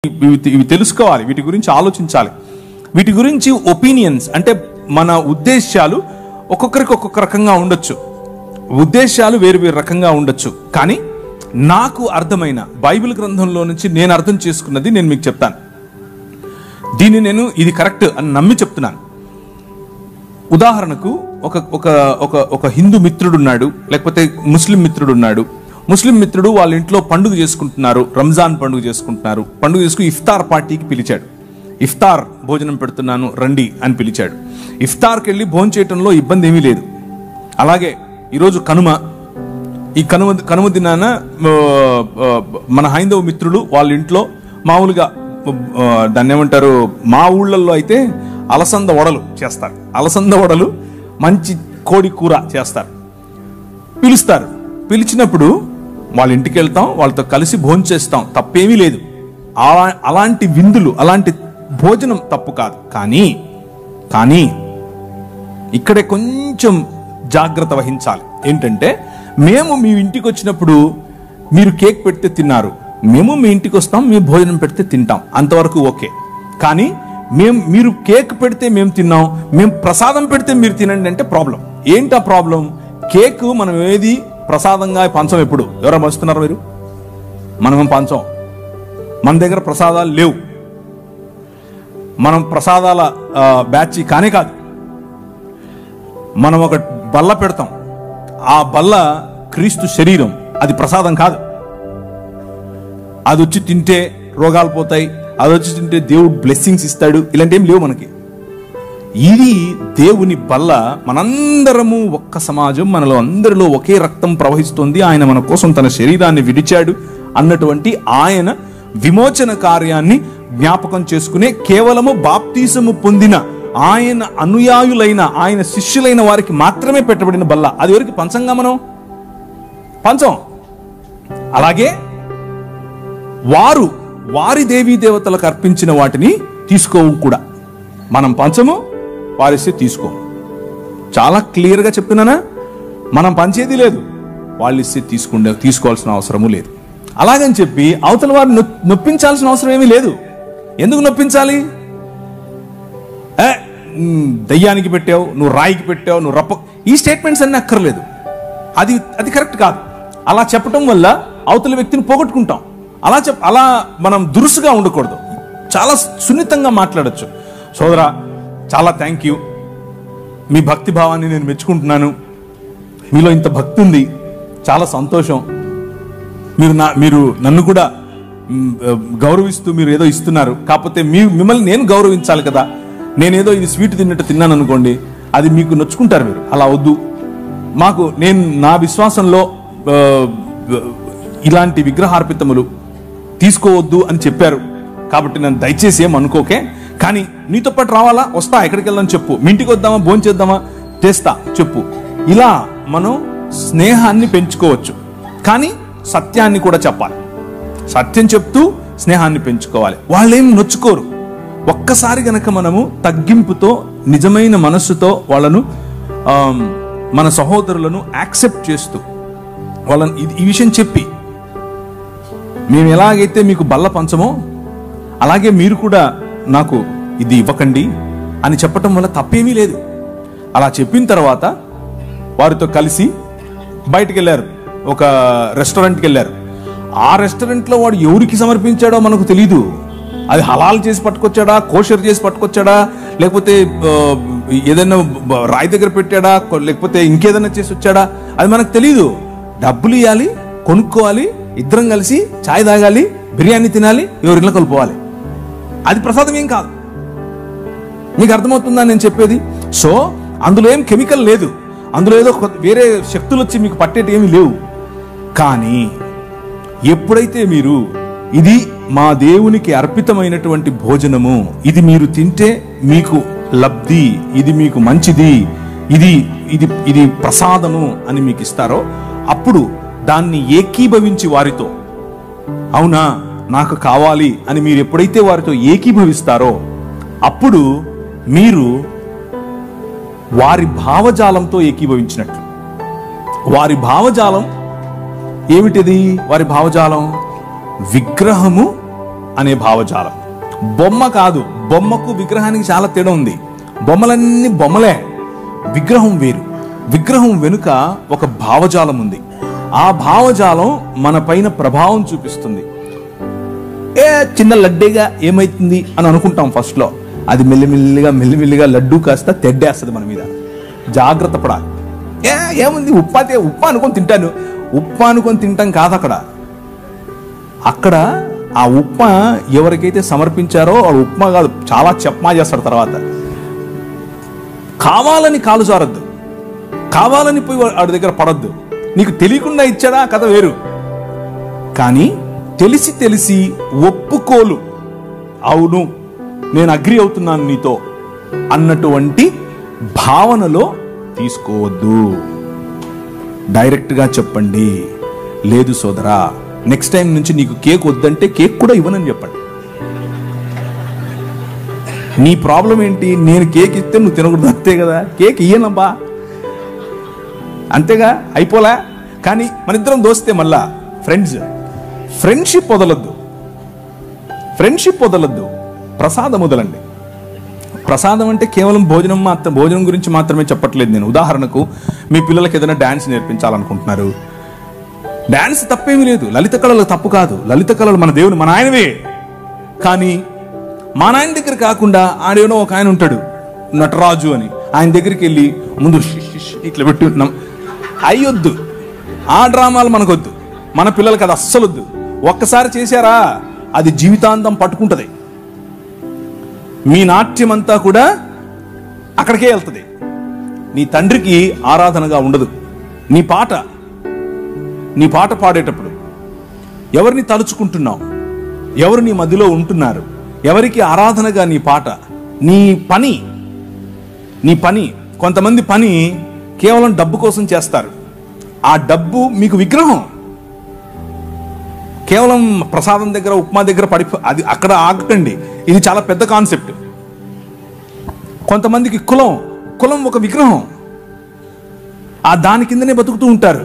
ఇవి తెలుసుకోవాలి, వీటి గురించి ఆలోచించాలి. వీటి గురించి ఒపీనియన్స్ అంటే మన ఉద్దేశాలు ఒక్కొక్కరికి ఒక్కొక్క రకంగా ఉండొచ్చు, ఉద్దేశాలు వేరు వేరు రకంగా ఉండొచ్చు. కానీ నాకు అర్థమైన బైబిల్ గ్రంథంలో నుంచి నేను అర్థం చేసుకున్నది నేను మీకు చెప్తాను. దీన్ని నేను ఇది కరెక్ట్ అని నమ్మి చెప్తున్నాను. ఉదాహరణకు ఒక హిందూ మిత్రుడు ఉన్నాడు, లేకపోతే ముస్లిం మిత్రుడు ఉన్నాడు. ముస్లిం మిత్రుడు వాళ్ళ ఇంట్లో పండుగ చేసుకుంటున్నారు, రంజాన్ పండుగ చేసుకుంటున్నారు. పండుగ చేసుకుని ఇఫ్తార్ పార్టీకి పిలిచాడు. ఇఫ్తార్ భోజనం పెడుతున్నాను రండి అని పిలిచాడు. ఇఫ్తార్కి వెళ్ళి భోజనం చేయటంలో ఇబ్బంది ఏమీ లేదు. అలాగే ఈరోజు కనుమ, ఈ కనుమ దినాన మన హైందవ మిత్రులు వాళ్ళ ఇంట్లో మామూలుగా దాన్ని ఏమంటారు, మా ఊళ్ళల్లో అయితే అలసంద వడలు చేస్తారు. అలసంద వడలు మంచి కోడి కూర చేస్తారు. పిలుస్తారు. పిలిచినప్పుడు వాళ్ళ ఇంటికి వెళ్తాం, వాళ్ళతో కలిసి భోజనం చేస్తాం, తప్పేమీ లేదు. అలాంటి విందులు, అలాంటి భోజనం తప్పు కాదు. కానీ ఇక్కడే కొంచెం జాగ్రత్త వహించాలి. ఏంటంటే, మేము మీ ఇంటికి వచ్చినప్పుడు మీరు కేక్ పెడితే తిన్నారు, మేము మీ ఇంటికి వస్తాం, మేము భోజనం పెడితే తింటాం, అంతవరకు ఓకే. కానీ మీరు కేక్ పెడితే మేము తిన్నాం, మేము ప్రసాదం పెడితే మీరు తినండి అంటే ప్రాబ్లం. ఏంటా ప్రాబ్లం? కేక్ మనం ఏది ప్రసాదంగా పంచం. ఎప్పుడు ఎవరైనా వస్తున్నారు మీరు? మనం పంచం. మన దగ్గర ప్రసాదాలు లేవు. మనం ప్రసాదాల బ్యాచ్ కానే కాదు. మనం ఒక బల్ల పెడతాం, ఆ బల్ల క్రీస్తు శరీరం, అది ప్రసాదం కాదు. అది వచ్చి తింటే రోగాలు పోతాయి, అది వచ్చి తింటే దేవుడు బ్లెస్సింగ్స్ ఇస్తాడు, ఇలాంటివి లేవు మనకి. ఇది దేవుని బల్ల. మనందరము ఒక్క సమాజం, మనలో అందరిలో ఒకే రక్తం ప్రవహిస్తుంది. ఆయన మన కోసం తన శరీరాన్ని విడిచాడు అన్నటువంటి ఆయన విమోచన కార్యాన్ని జ్ఞాపకం చేసుకునే కేవలము బాప్తీసము పొందిన ఆయన అనుయాయులైన, ఆయన శిష్యులైన వారికి మాత్రమే పెట్టబడిన బల్ల. అది ఎవరికి పంచంగా మనం పంచం. అలాగే వారి దేవీ దేవతలకు అర్పించిన వాటిని తీసుకోవు కూడా. మనం పంచము, వారిస్తే తీసుకోము. చాలా క్లియర్గా చెప్తున్నానా? మనం పంచేది లేదు, వాళ్ళు ఇస్తే తీసుకోవాల్సిన అవసరము లేదు. అలాగని చెప్పి అవతల వారిని నొప్పించాల్సిన అవసరం ఏమీ లేదు. ఎందుకు నొప్పించాలి? దయ్యానికి పెట్టావు, నువ్వు రాయికి పెట్టావు, నువ్వు రప్ప, ఈ స్టేట్మెంట్స్ అన్నీ అక్కర్లేదు. అది కరెక్ట్ కాదు. అలా చెప్పటం వల్ల అవతల వ్యక్తిని పోగొట్టుకుంటాం. అలా మనం దురుసుగా ఉండకూడదు. చాలా సున్నితంగా మాట్లాడచ్చు. సోదరా, చాలా థ్యాంక్ యూ, మీ భక్తి భావాన్ని నేను మెచ్చుకుంటున్నాను, మీలో ఇంత భక్తి ఉంది, చాలా సంతోషం, మీరు నన్ను కూడా గౌరవిస్తూ మీరు ఏదో ఇస్తున్నారు, కాకపోతే మిమ్మల్ని నేను గౌరవించాలి కదా. నేనేదో ఇది స్వీట్ తిన్నట్టు తిన్నాను అనుకోండి, అది మీకు నొచ్చుకుంటారు మీరు. అలా వద్దు. నేను నా విశ్వాసంలో ఇలాంటి విగ్రహార్పితములు తీసుకోవద్దు అని చెప్పారు, కాబట్టి నన్ను దయచేసి ఏమనుకోకే. కానీ నీతో పాటు రావాలా? వస్తా. ఎక్కడికి వెళ్ళాలని చెప్పు. మీ ఇంటికి వద్దామా, భోజనం చేద్దామా, చేస్తా చెప్పు. ఇలా మనం స్నేహాన్ని పెంచుకోవచ్చు. కానీ సత్యాన్ని కూడా చెప్పాలి. సత్యం చెప్తూ స్నేహాన్ని పెంచుకోవాలి. వాళ్ళేం నొచ్చుకోరు. ఒక్కసారి గనక మనము తగ్గింపుతో, నిజమైన మనస్సుతో వాళ్ళను, మన సహోదరులను యాక్సెప్ట్ చేస్తూ వాళ్ళని ఈ విషయం చెప్పి, మేము ఎలాగైతే మీకు బల్ల పంచమో అలాగే మీరు కూడా నాకు ఇది ఇవ్వకండి అని చెప్పటం వల్ల తప్పేమీ లేదు. అలా చెప్పిన తర్వాత వారితో కలిసి బయటికి వెళ్ళారు, ఒక రెస్టారెంట్కి వెళ్ళారు. ఆ రెస్టారెంట్లో వాడు ఎవరికి సమర్పించాడో మనకు తెలీదు. అది హలాల్ చేసి పట్టుకొచ్చాడా, కోషర్ చేసి పట్టుకొచ్చాడా, లేకపోతే ఏదైనా రాయి దగ్గర పెట్టాడా, లేకపోతే ఇంకేదైనా చేసి వచ్చాడా, అది మనకు తెలీదు. డబ్బులు ఇవ్వాలి, కొనుక్కోవాలి, ఇద్దరం కలిసి ఛాయ్ తాగాలి, బిర్యానీ తినాలి, ఎవరిలో కలుపుకోవాలి. అది ప్రసాదం ఏం కాదు. మీకు అర్థమవుతుందా నేను చెప్పేది? సో అందులో ఏం కెమికల్ లేదు, అందులో ఏదో వేరే శక్తులు వచ్చి మీకు పట్టేటి ఏమీ లేవు. కానీ ఎప్పుడైతే మీరు ఇది మా దేవునికి అర్పితమైనటువంటి భోజనము, ఇది మీరు తింటే మీకు లబ్ధి, ఇది మీకు మంచిది, ఇది ప్రసాదము అని మీకు ఇస్తారో, అప్పుడు దాన్ని ఏకీభవించి వారితో, అవునా నాకు కావాలి అని మీరు ఎప్పుడైతే వారితో ఏకీభవిస్తారో, అప్పుడు మీరు వారి భావజాలంతో ఏకీభవించినట్లు. వారి భావజాలం ఏమిటిది? వారి భావజాలం విగ్రహము అనే భావజాలం. బొమ్మ కాదు, బొమ్మకు విగ్రహానికి చాలా తేడా ఉంది. బొమ్మలన్నీ బొమ్మలే, విగ్రహం వేరు. విగ్రహం వెనుక ఒక భావజాలం ఉంది. ఆ భావజాలం మన పైన ప్రభావం చూపిస్తుంది. చిన్న లడ్డేగా ఏమైతుంది అని అనుకుంటాం ఫస్ట్ లో, అది మెల్లిమెల్లిగా లడ్డూ కాస్త తెడ్డేస్తుంది మన మీద. జాగ్రత్త పడాలి. ఏముంది ఉప్పు అనుకొని తింటాను, ఉప్పు అనుకొని తింటాం కాదు. అక్కడ ఆ ఉప్మా ఎవరికైతే సమర్పించారో ఆ ఉప్మా కాదు, చాలా చెప్పమా చేస్తాడు. తర్వాత కావాలని కాలు జారద్దు, కావాలని పోయి వాడి దగ్గర పడద్దు. నీకు తెలియకుండా ఇచ్చాడా కథ వేరు, కానీ తెలిసి ఒప్పుకోలు, అవును నేను అగ్రి అవుతున్నాను నీతో అన్నటువంటి భావనలో తీసుకోవద్దు. డైరెక్ట్గా చెప్పండి, లేదు సోదరా నెక్స్ట్ టైం నుంచి నీకు కేక్ వద్దంటే కేక్ కూడా ఇవ్వనని చెప్పండి. నీ ప్రాబ్లం ఏంటి? నేను కేక్ ఇస్తే నువ్వు తినకూడదు, అంతే కదా. కేక్ ఇయ్యనబ్బా, అంతేగా, అయిపోలే. కానీ మన ఇద్దరం దోస్తే మళ్ళా ఫ్రెండ్షిప్ వదలొద్దు, ప్రసాదం వదలండి. ప్రసాదం అంటే కేవలం భోజనం గురించి మాత్రమే చెప్పట్లేదు నేను. ఉదాహరణకు మీ పిల్లలకి ఏదైనా డాన్స్ నేర్పించాలనుకుంటున్నారు, డాన్స్ తప్పేమీ లేదు, లలిత కళలు తప్పు కాదు. లలిత కళలు మన దేవుని మన ఆయనవే. కానీ మా నాయన దగ్గర కాకుండా ఆడేనో ఒక ఆయన ఉంటాడు నటరాజు అని, ఆయన దగ్గరికి వెళ్ళి ముందు ఇట్లా పెట్టి అయ్యొద్దు. ఆ డ్రామాలు మనకొద్దు, మన పిల్లలకి అది అస్సలొద్దు. ఒక్కసారి చేశారా అది జీవితాంతం పట్టుకుంటది. మీ నాట్యం అంతా కూడా అక్కడికే వెళ్తుంది. నీ తండ్రికి ఆరాధనగా ఉండదు. నీ పాట పాడేటప్పుడు ఎవరిని తలుచుకుంటున్నావు, ఎవరు నీ మధ్యలో ఉంటున్నారు, ఎవరికి ఆరాధనగా నీ పాట, నీ పని. కొంతమంది పని కేవలం డబ్బు కోసం చేస్తారు. ఆ డబ్బు మీకు విగ్రహం. కేవలం ప్రసాదం దగ్గర ఉప్మా దగ్గర అది అక్కడ ఆగకండి. ఇది చాలా పెద్ద కాన్సెప్ట్. కొంతమందికి కులం ఒక విగ్రహం. ఆ దాని కిందనే బతుకుతూ ఉంటారు.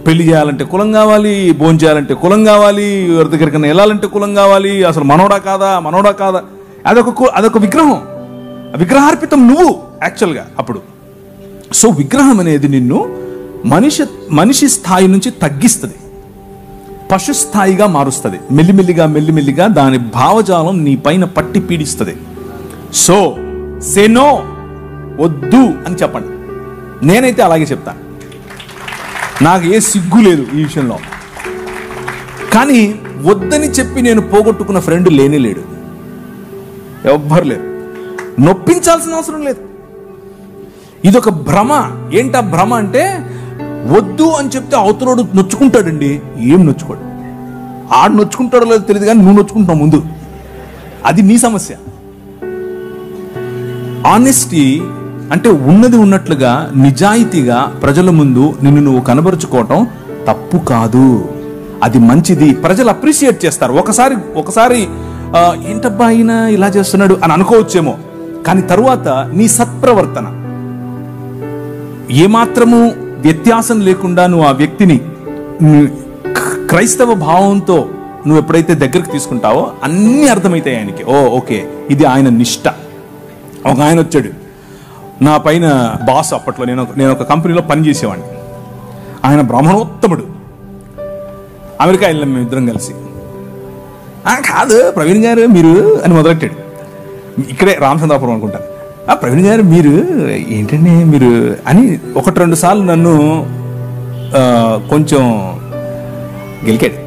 పెళ్లి చేయాలంటే కులం కావాలి, భోజనం చేయాలంటే కులం కావాలి, ఎవరి దగ్గరికైనా వెళ్ళాలంటే కులం కావాలి. అసలు మనోడా కాదా అదొక విగ్రహం. విగ్రహార్పితం నువ్వు యాక్చువల్గా అప్పుడు. సో విగ్రహం అనేది నిన్ను మనిషి స్థాయి నుంచి తగ్గిస్తుంది, పశు స్థాయిగా మారుస్తుంది. మెల్లిమెల్లిగా దాని భావజాలం నీ పైన పట్టి పీడిస్తుంది. సో సే నో, వద్దు అని చెప్పండి. నేనైతే అలాగే చెప్తాను, నాకు ఏ సిగ్గు లేదు ఈ విషయంలో. కానీ వద్దని చెప్పి నేను పోగొట్టుకున్న ఫ్రెండ్ లేడు, ఎవ్వరు లేరు. నొప్పించాల్సిన అవసరం లేదు. ఇదొక భ్రమ. ఏంటా భ్రమ అంటే, వద్దు అని చెప్తే అవతలోడు నొచ్చుకుంటాడండి. ఏం నొచ్చుకోడు, ఆడు నొచ్చుకుంటాడో లేదో తెలియదు, కానీ నువ్వు నొచ్చుకుంటున్నావు ముందు. అది నీ సమస్య. ఆనెస్టీ అంటే ఉన్నది ఉన్నట్లుగా నిజాయితీగా ప్రజల ముందు నిన్ను నువ్వు కనబరుచుకోవటం తప్పు కాదు, అది మంచిది. ప్రజలు అప్రిషియేట్ చేస్తారు. ఒకసారి ఏంటబ్బా ఆయన ఇలా చేస్తున్నాడు అని అనుకోవచ్చేమో, కానీ తరువాత నీ సత్ప్రవర్తన ఏమాత్రము వ్యత్యాసం లేకుండా నువ్వు ఆ వ్యక్తిని క్రైస్తవ భావంతో నువ్వు ఎప్పుడైతే దగ్గరికి తీసుకుంటావో అన్నీ అర్థమవుతాయి ఆయనకి. ఓకే, ఇది ఆయన నిష్ట. ఒక ఆయన వచ్చాడు నా పైన, బాస్. అప్పట్లో నేను ఒక కంపెనీలో పనిచేసేవాడిని. ఆయన బ్రాహ్మణోత్తముడు. అమెరికా వెళ్ళాం మేము ఇద్దరం కలిసి. కాదు ప్రవీణ్ గారు మీరు అని మొదలెట్టాడు. ఇక్కడే రామచంద్రాపురం అనుకుంటాను. ప్రవీణ్ గారు మీరు ఏంటండి మీరు అని 1-2 సార్లు నన్ను కొంచెం గెలికాడు.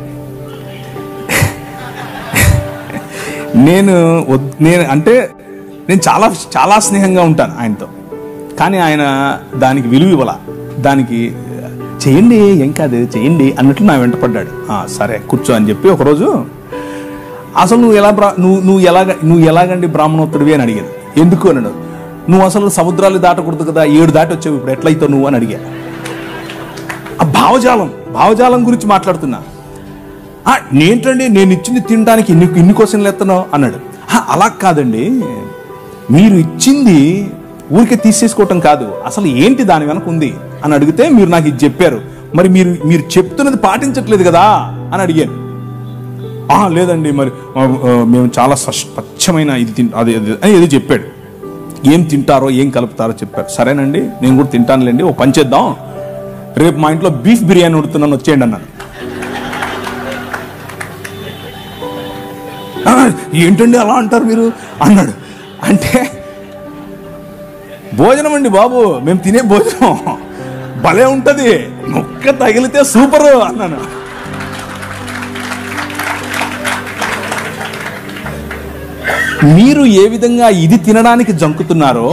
నేను అంటే నేను చాలా చాలా స్నేహంగా ఉంటాను ఆయనతో, కానీ ఆయన దానికి విలువ ఇవ్వాల. దానికి చెయ్యండి, ఏం కాదు చెయ్యండి అన్నట్లు నా వెంట పడ్డాడు. సరే కూర్చో అని చెప్పి ఒకరోజు, అసలు నువ్వు ఎలాగండి బ్రాహ్మణోత్తడివి అని అడిగాను. ఎందుకు అన్నాడు. నువ్వు అసలు సముద్రాలు దాటకూడదు కదా, 7 దాటి వచ్చావు, ఇప్పుడు ఎట్లయితావు నువ్వు అని అడిగా. ఆ భావజాలం గురించి మాట్లాడుతున్నా. నేంటండి నేను ఇచ్చింది తినడానికి ఇన్ని క్వశ్చన్లు ఎత్తనావు అన్నాడు. అలా కాదండి, మీరు ఇచ్చింది ఊరికే తీసేసుకోవటం కాదు, అసలు ఏంటి దాని వెనక ఉంది అని అడిగితే మీరు నాకు ఇది చెప్పారు, మరి మీరు చెప్తున్నది పాటించట్లేదు కదా అని అడిగాను. లేదండి మరి మేము చాలా స్వచ్ఛమైన ఇది అది అని ఏదో చెప్పాడు. ఏం తింటారో ఏం కలుపుతారో చెప్పారు. సరేనండి నేను కూడా తింటానులేండి, ఓ పని చేద్దాం, రేపు మా ఇంట్లో బీఫ్ బిర్యానీ ఉడుతున్నాను వచ్చేయండి అన్నాను. ఏంటండి అలా అంటారు మీరు అన్నాడు. అంటే భోజనం అండి బాబు, మేము తినే భోజనం భలే ఉంటుంది, మొక్క తగిలితే సూపరు అన్నాను. మీరు ఏ విధంగా ఇది తినడానికి జంకుతున్నారో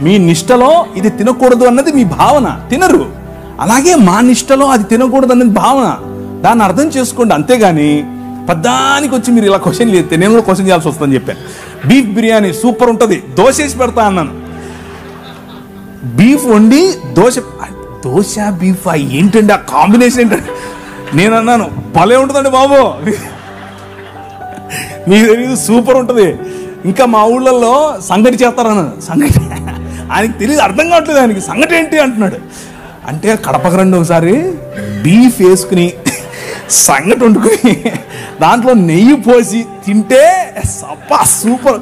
మీ నిష్టలో ఇది తినకూడదు అన్నది మీ భావన, తినరు. అలాగే మా నిష్టలో అది తినకూడదు అన్నది భావన, దాన్ని అర్థం చేసుకోండి. అంతేగాని పద్దానికి వచ్చి మీరు ఇలా క్వశ్చన్ చేస్తే నేను కూడా క్వశ్చన్ చేయాల్సి వస్తుందని చెప్పాను. బీఫ్ బిర్యానీ సూపర్ ఉంటుంది, దోశ వేసి పెడతా అన్నాను. బీఫ్ వండి దోశ బీఫ్ ఏంటండి ఆ కాంబినేషన్ ఏంటంటే నేను అన్నాను, భలే ఉంటుందండి బాబు, మీకు తెలియదు సూపర్ ఉంటుంది. ఇంకా మా ఊళ్ళల్లో సంగటి చేస్తారన్నాను. సంగటి ఆయనకి తెలియదు, అర్థం కావట్లేదు ఆయనకి, సంగటి ఏంటి అంటున్నాడు. అంటే కడపకు రండి ఒకసారి, బీఫ్ వేసుకుని సంగటి వండుకుని దాంట్లో నెయ్యి పోసి తింటే సప్పా సూపర్.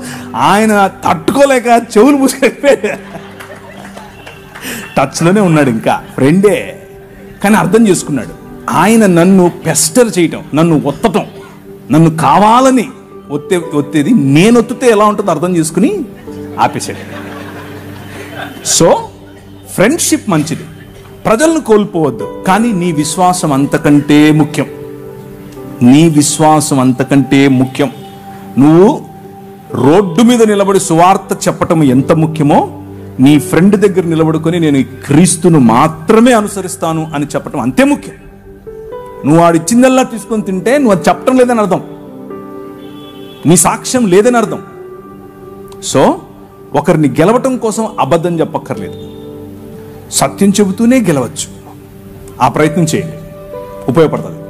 ఆయన తట్టుకోలేక చెవులు మూసుకెళ్ళిపోయాడు. టచ్లోనే ఉన్నాడు, ఇంకా ఫ్రెండే, కానీ అర్థం చేసుకున్నాడు. ఆయన నన్ను పెస్టర్ చేయటం, నన్ను ఒత్తటం, నన్ను కావాలని ఒత్తేది నేను ఒత్తితే ఎలా ఉంటుందో అర్థం చేసుకుని ఆపేశాడు. సో ఫ్రెండ్షిప్ మంచిది, ప్రజలను కోల్పోవద్దు, కానీ నీ విశ్వాసం అంతకంటే ముఖ్యం. నీ విశ్వాసం అంతకంటే ముఖ్యం. నువ్వు రోడ్డు మీద నిలబడి సువార్త చెప్పటం ఎంత ముఖ్యమో, నీ ఫ్రెండ్ దగ్గర నిలబడుకొని నేను క్రీస్తును మాత్రమే అనుసరిస్తాను అని చెప్పటం అంతే ముఖ్యం. నువ్వు వాడిచ్చిందల్లా తీసుకొని తింటే నువ్వు అది చెప్పటం లేదని అర్థం, నీ సాక్ష్యం లేదని అర్థం. సో ఒకరిని గెలవటం కోసం అబద్ధం చెప్పక్కర్లేదు, సత్యం చెబుతూనే గెలవచ్చు. ఆ ప్రయత్నం చేయండి, ఉపయోగపడుతుంది.